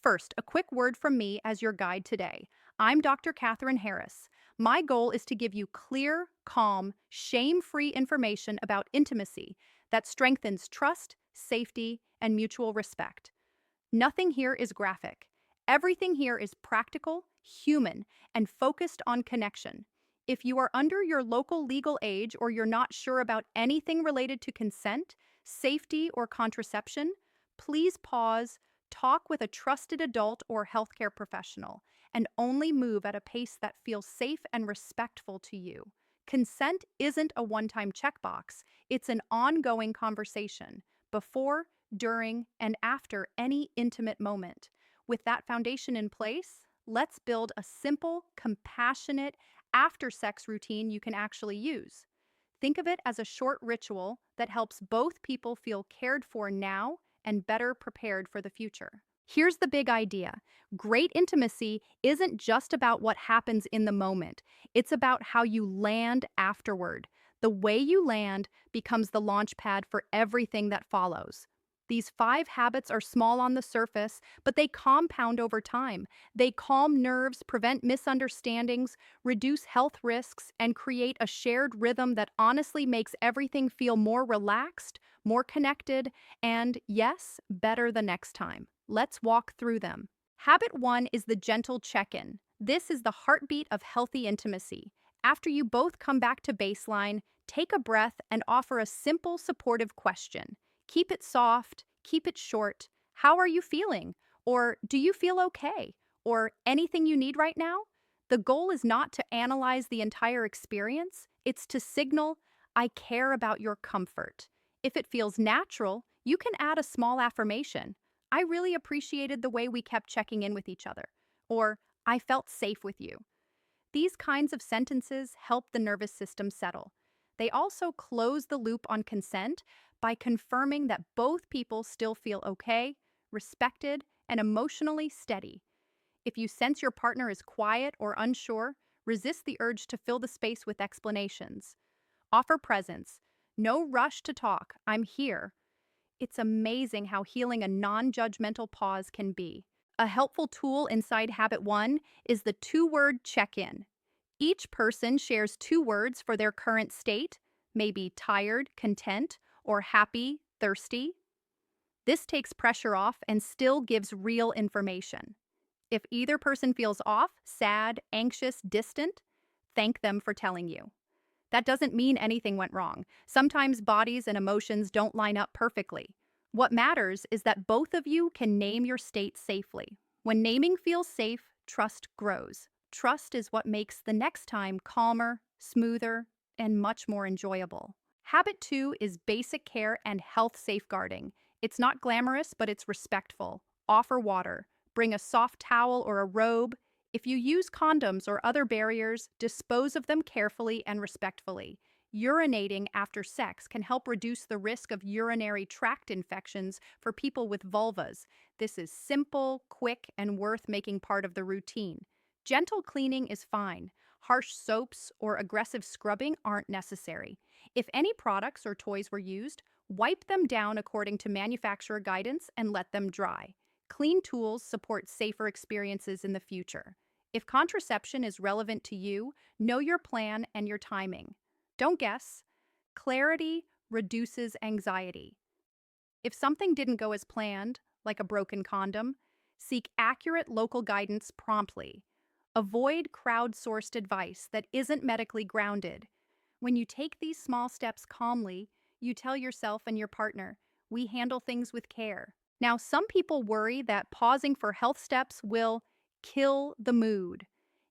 First, a quick word from me as your guide today. I'm Dr. Catherine Harris. My goal is to give you clear, calm, shame free information about intimacy that strengthens trust, safety, and mutual respect. Nothing here is graphic. Everything here is practical, human, and focused on connection. If you are under your local legal age or you're not sure about anything related to consent, safety, or contraception, please pause, talk with a trusted adult or healthcare professional, and only move at a pace that feels safe and respectful to you. Consent isn't a one-time checkbox, it's an ongoing conversation before, during, and after any intimate moment. With that foundation in place, let's build a simple, compassionate, after sex routine you can actually use. Think of it as a short ritual that helps both people feel cared for now and better prepared for the future. Here's the big idea. Great intimacy isn't just about what happens in the moment, it's about how you land afterward. The way you land becomes the launch pad for everything that follows. These 5 habits are small on the surface, but they compound over time. They calm nerves, prevent misunderstandings, reduce health risks, and create a shared rhythm that honestly makes everything feel more relaxed, more connected, and, yes, better the next time. Let's walk through them. Habit 1 is the gentle check in. This is the heartbeat of healthy intimacy. After you both come back to baseline, take a breath and offer a simple, supportive question. Keep it soft, keep it short. How are you feeling? Or do you feel okay? Or anything you need right now? The goal is not to analyze the entire experience, it's to signal, I care about your comfort. If it feels natural, you can add a small affirmation. I really appreciated the way we kept checking in with each other. Or, I felt safe with you. These kinds of sentences help the nervous system settle. They also close the loop on consent by confirming that both people still feel okay, respected, and emotionally steady. If you sense your partner is quiet or unsure, resist the urge to fill the space with explanations. Offer presence. No rush to talk. I'm here. It's amazing how healing a non-judgmental pause can be. A helpful tool inside Habit 1 is the 2-word check-in. Each person shares 2 words for their current state, maybe tired, content, or happy, thirsty. This takes pressure off and still gives real information. If either person feels off, sad, anxious, distant, thank them for telling you. That doesn't mean anything went wrong. Sometimes bodies and emotions don't line up perfectly. What matters is that both of you can name your state safely. When naming feels safe, trust grows. Trust is what makes the next time calmer, smoother, and much more enjoyable. Habit 2 is basic care and health safeguarding. It's not glamorous, but it's respectful. Offer water. Bring a soft towel or a robe. If you use condoms or other barriers, dispose of them carefully and respectfully. Urinating after sex can help reduce the risk of urinary tract infections for people with vulvas. This is simple, quick, and worth making part of the routine. Gentle cleaning is fine. Harsh soaps or aggressive scrubbing aren't necessary. If any products or toys were used, wipe them down according to manufacturer guidance and let them dry. Clean tools support safer experiences in the future. If contraception is relevant to you, know your plan and your timing. Don't guess. Clarity reduces anxiety. If something didn't go as planned, like a broken condom, seek accurate local guidance promptly. Avoid crowdsourced advice that isn't medically grounded. When you take these small steps calmly, you tell yourself and your partner, we handle things with care. Now, some people worry that pausing for health steps will kill the mood.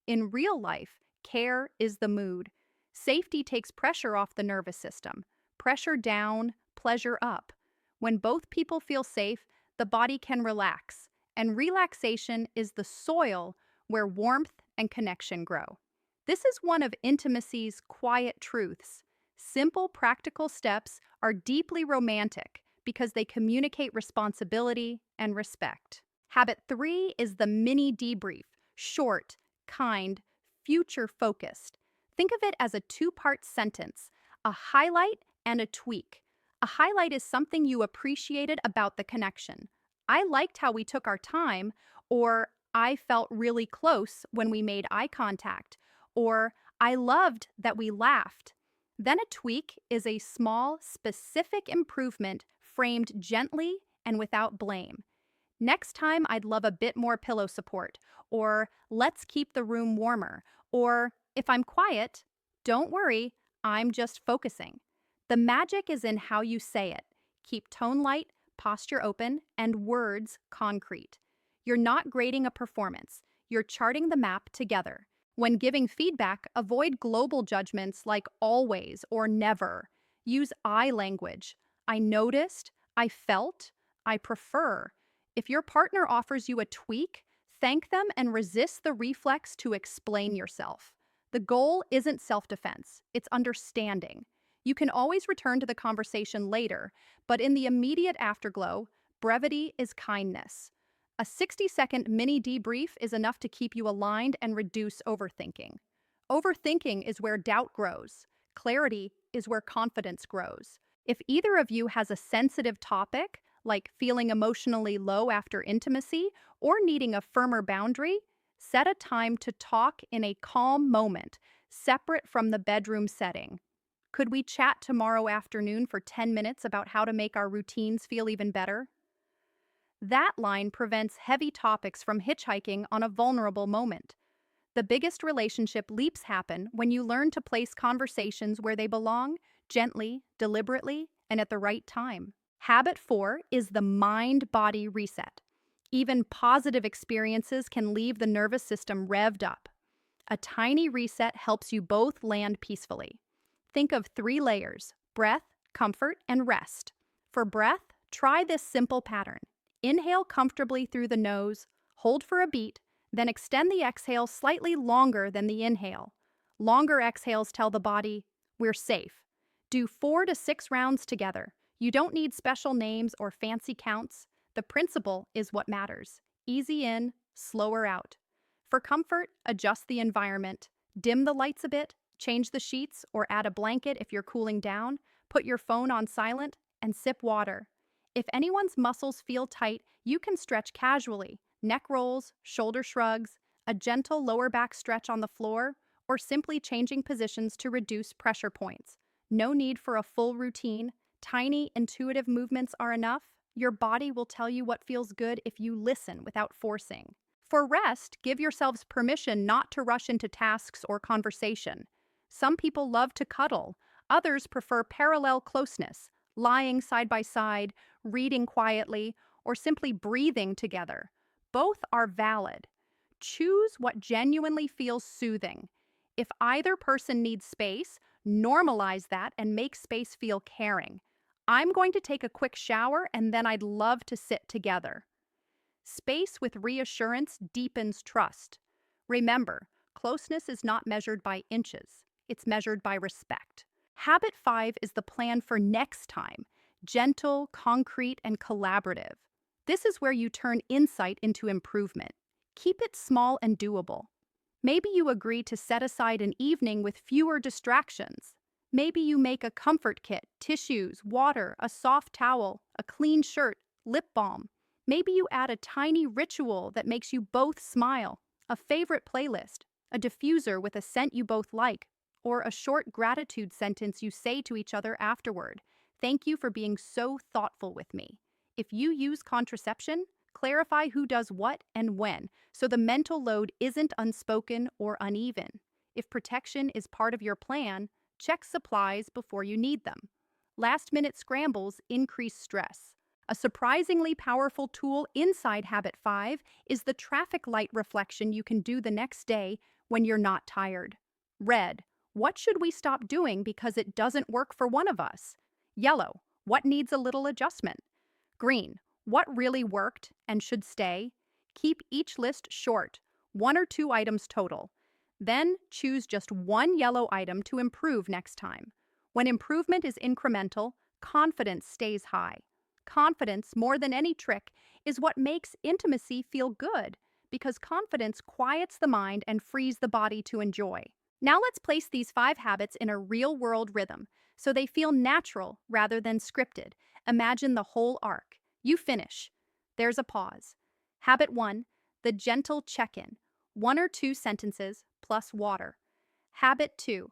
In real life, care is the mood. Safety takes pressure off the nervous system. Pressure down, pleasure up. When both people feel safe, the body can relax, and relaxation is the soil where warmth and connection grow. This is one of intimacy's quiet truths. Simple, practical steps are deeply romantic because they communicate responsibility and respect. Habit 3 is the mini debrief, short, kind, future focused. Think of it as a 2-part sentence, a highlight and a tweak. A highlight is something you appreciated about the connection. I liked how we took our time, or I felt really close when we made eye contact, or I loved that we laughed. Then a tweak is a small, specific improvement framed gently and without blame. Next time, I'd love a bit more pillow support, or let's keep the room warmer, or if I'm quiet, don't worry, I'm just focusing. The magic is in how you say it. Keep tone light, posture open, and words concrete. You're not grading a performance, you're charting the map together. When giving feedback, avoid global judgments like always or never. Use I language. I noticed, I felt, I prefer. If your partner offers you a tweak, thank them and resist the reflex to explain yourself. The goal isn't self defense, it's understanding. You can always return to the conversation later, but in the immediate afterglow, brevity is kindness. A 60-second mini debrief is enough to keep you aligned and reduce overthinking. Overthinking is where doubt grows. Clarity is where confidence grows. If either of you has a sensitive topic, like feeling emotionally low after intimacy or needing a firmer boundary, set a time to talk in a calm moment, separate from the bedroom setting. Could we chat tomorrow afternoon for 10 minutes about how to make our routines feel even better? That line prevents heavy topics from hitchhiking on a vulnerable moment. The biggest relationship leaps happen when you learn to place conversations where they belong, gently, deliberately, and at the right time. Habit 4 is the mind-body reset. Even positive experiences can leave the nervous system revved up. A tiny reset helps you both land peacefully. Think of 3 layers: breath, comfort, and rest. For breath, try this simple pattern. Inhale comfortably through the nose, hold for a beat, then extend the exhale slightly longer than the inhale. Longer exhales tell the body, we're safe. Do 4 to 6 rounds together. You don't need special names or fancy counts. The principle is what matters. Easy in, slower out. For comfort, adjust the environment. Dim the lights a bit, change the sheets, or add a blanket if you're cooling down. Put your phone on silent and sip water. If anyone's muscles feel tight, you can stretch casually. Neck rolls, shoulder shrugs, a gentle lower back stretch on the floor, or simply changing positions to reduce pressure points. No need for a full routine. Tiny, intuitive movements are enough. Your body will tell you what feels good if you listen without forcing. For rest, give yourselves permission not to rush into tasks or conversation. Some people love to cuddle. Others prefer parallel closeness, lying side by side, reading quietly, or simply breathing together. Both are valid. Choose what genuinely feels soothing. If either person needs space, normalize that and make space feel caring. I'm going to take a quick shower and then I'd love to sit together. Space with reassurance deepens trust. Remember, closeness is not measured by inches, it's measured by respect. Habit 5 is the plan for next time: gentle, concrete, and collaborative. This is where you turn insight into improvement. Keep it small and doable. Maybe you agree to set aside an evening with fewer distractions. Maybe you make a comfort kit: tissues, water, a soft towel, a clean shirt, lip balm. Maybe you add a tiny ritual that makes you both smile: a favorite playlist, a diffuser with a scent you both like, or a short gratitude sentence you say to each other afterward. Thank you for being so thoughtful with me. If you use contraception, clarify who does what and when, so the mental load isn't unspoken or uneven. If protection is part of your plan, check supplies before you need them. Last-minute scrambles increase stress. A surprisingly powerful tool inside Habit 5 is the traffic light reflection you can do the next day when you're not tired. Red: what should we stop doing because it doesn't work for one of us? Yellow: what needs a little adjustment? Green: what really worked and should stay? Keep each list short, 1 or 2 items total. Then choose just one yellow item to improve next time. When improvement is incremental, confidence stays high. Confidence, more than any trick, is what makes intimacy feel good, because confidence quiets the mind and frees the body to enjoy. Now let's place these 5 habits in a real-world rhythm, so they feel natural rather than scripted. Imagine the whole arc. You finish. There's a pause. Habit 1, the gentle check-in. 1 or 2 sentences plus water. Habit 2,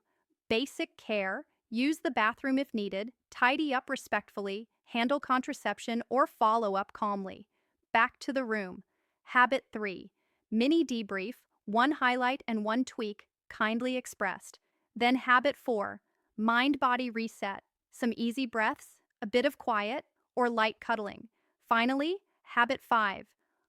basic care. Use the bathroom if needed, tidy up respectfully, handle contraception, or follow up calmly. Back to the room. Habit 3, mini debrief. 1 highlight and 1 tweak, kindly expressed. Then habit 4, mind-body reset. Some easy breaths, a bit of quiet, or light cuddling. Finally, habit 5,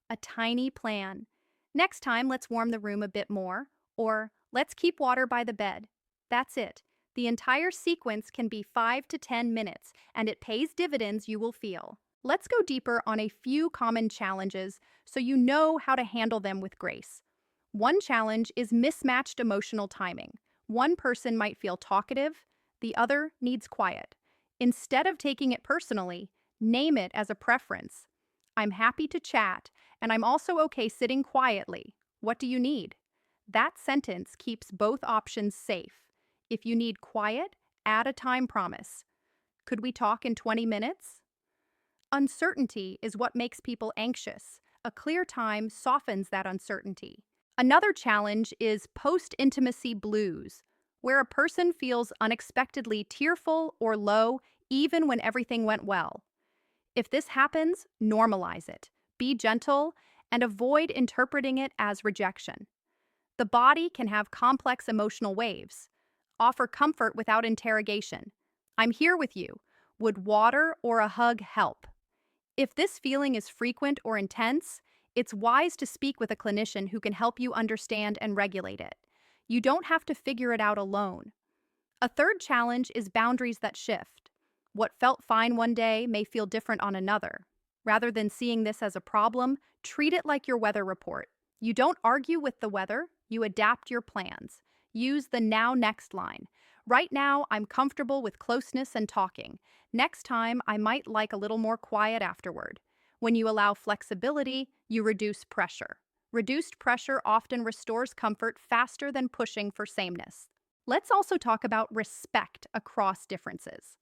a tiny plan. Next time, let's warm the room a bit more, or let's keep water by the bed. That's it. The entire sequence can be 5 to 10 minutes, and it pays dividends you will feel. Let's go deeper on a few common challenges so you know how to handle them with grace. One challenge is mismatched emotional timing. One person might feel talkative, the other needs quiet. Instead of taking it personally, name it as a preference. I'm happy to chat, and I'm also okay sitting quietly. What do you need? That sentence keeps both options safe. If you need quiet, add a time promise. Could we talk in 20 minutes? Uncertainty is what makes people anxious. A clear time softens that uncertainty. Another challenge is post-intimacy blues, where a person feels unexpectedly tearful or low even when everything went well. If this happens, normalize it. Be gentle and avoid interpreting it as rejection. The body can have complex emotional waves. Offer comfort without interrogation. I'm here with you. Would water or a hug help? If this feeling is frequent or intense, it's wise to speak with a clinician who can help you understand and regulate it. You don't have to figure it out alone. A third challenge is boundaries that shift. What felt fine one day may feel different on another. Rather than seeing this as a problem, treat it like your weather report. You don't argue with the weather, you adapt your plans. Use the now next line. Right now, I'm comfortable with closeness and talking. Next time, I might like a little more quiet afterward. When you allow flexibility, you reduce pressure. Reduced pressure often restores comfort faster than pushing for sameness. Let's also talk about respect across differences.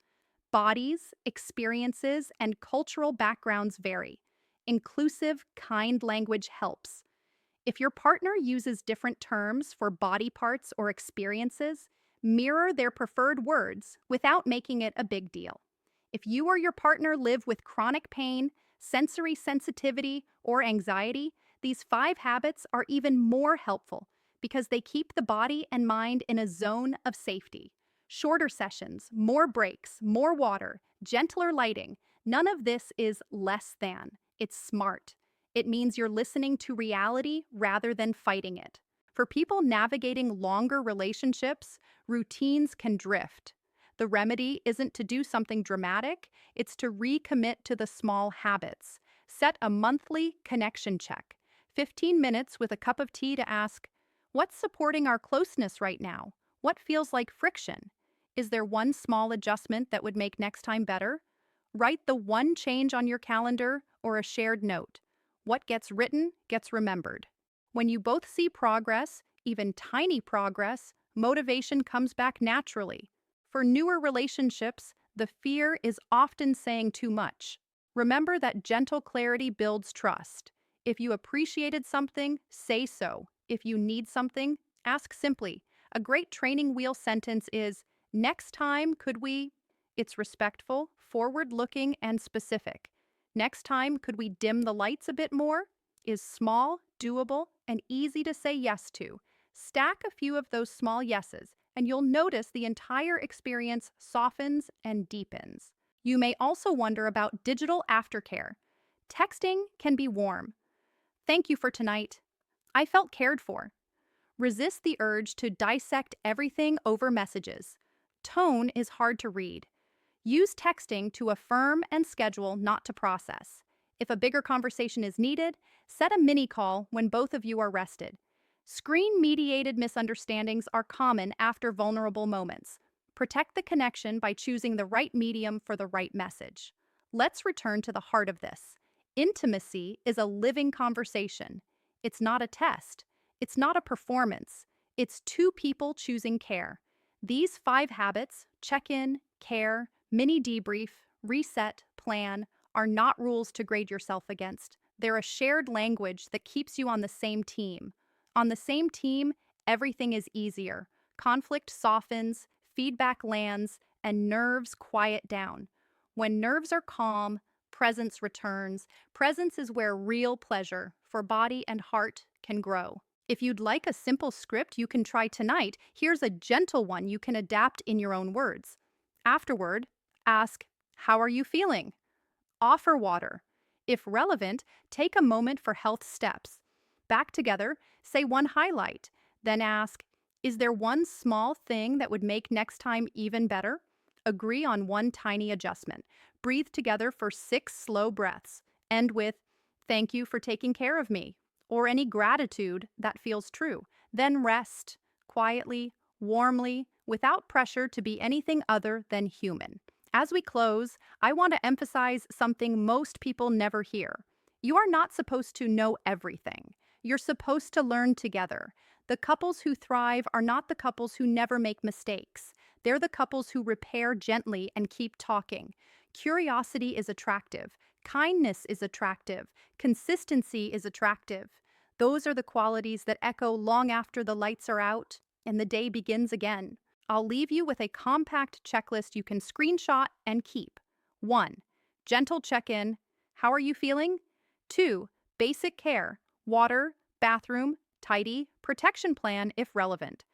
Bodies, experiences, and cultural backgrounds vary. Inclusive, kind language helps. If your partner uses different terms for body parts or experiences, mirror their preferred words without making it a big deal. If you or your partner live with chronic pain, sensory sensitivity, or anxiety, these 5 habits are even more helpful because they keep the body and mind in a zone of safety. Shorter sessions, more breaks, more water, gentler lighting. None of this is less than. It's smart. It means you're listening to reality rather than fighting it. For people navigating longer relationships, routines can drift. The remedy isn't to do something dramatic, it's to recommit to the small habits. Set a monthly connection check. 15 minutes with a cup of tea to ask, what's supporting our closeness right now? What feels like friction? Is there one small adjustment that would make next time better? Write the one change on your calendar or a shared note. What gets written gets remembered. When you both see progress, even tiny progress, motivation comes back naturally. For newer relationships, the fear is often saying too much. Remember that gentle clarity builds trust. If you appreciated something, say so. If you need something, ask simply. A great training wheel sentence is, next time, could we? It's respectful, forward-looking, and specific. Next time, could we dim the lights a bit more? Is small, doable, and easy to say yes to. Stack a few of those small yeses, and you'll notice the entire experience softens and deepens. You may also wonder about digital aftercare. Texting can be warm. Thank you for tonight. I felt cared for. Resist the urge to dissect everything over messages. Tone is hard to read. Use texting to affirm and schedule, not to process. If a bigger conversation is needed, set a mini call when both of you are rested. Screen-mediated misunderstandings are common after vulnerable moments. Protect the connection by choosing the right medium for the right message. Let's return to the heart of this. Intimacy is a living conversation. It's not a test. It's not a performance. It's 2 people choosing care. These 5 habits, check-in, care, mini debrief, reset, plan, are not rules to grade yourself against. They're a shared language that keeps you on the same team. On the same team, everything is easier. Conflict softens, feedback lands, and nerves quiet down. When nerves are calm, presence returns. Presence is where real pleasure for body and heart can grow. If you'd like a simple script you can try tonight, here's a gentle one you can adapt in your own words. Afterward, ask, "How are you feeling?" Offer water. If relevant, take a moment for health steps. Back together, say one highlight. Then ask, "Is there one small thing that would make next time even better?" Agree on one tiny adjustment. Breathe together for 6 slow breaths. End with, "Thank you for taking care of me," or any gratitude that feels true. Then rest, quietly, warmly, without pressure to be anything other than human. As we close, I want to emphasize something most people never hear. You are not supposed to know everything. You're supposed to learn together. The couples who thrive are not the couples who never make mistakes. They're the couples who repair gently and keep talking. Curiosity is attractive. Kindness is attractive. Consistency is attractive. Those are the qualities that echo long after the lights are out and the day begins again. I'll leave you with a compact checklist you can screenshot and keep. 1. Gentle check-in. How are you feeling? 2. Basic care. Water, bathroom, tidy, protection plan if relevant.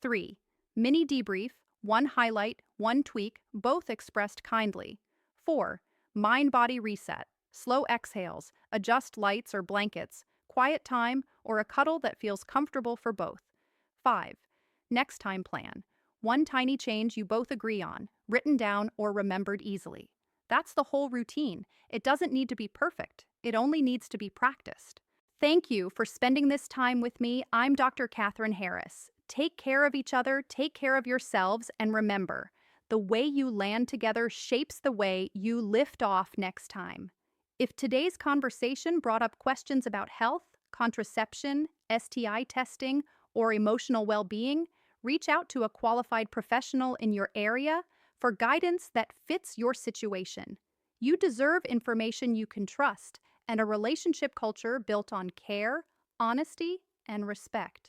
3. Mini debrief. One highlight, one tweak, both expressed kindly. 4. Mind-body reset. Slow exhales. Adjust lights or blankets. Quiet time or a cuddle that feels comfortable for both. 5. Next time plan. One tiny change you both agree on, written down or remembered easily. That's the whole routine. It doesn't need to be perfect. It only needs to be practiced. Thank you for spending this time with me. I'm Dr. Catherine Harris. Take care of each other, take care of yourselves, and remember, the way you land together shapes the way you lift off next time. If today's conversation brought up questions about health, contraception, STI testing, or emotional well-being, reach out to a qualified professional in your area for guidance that fits your situation. You deserve information you can trust and a relationship culture built on care, honesty, and respect.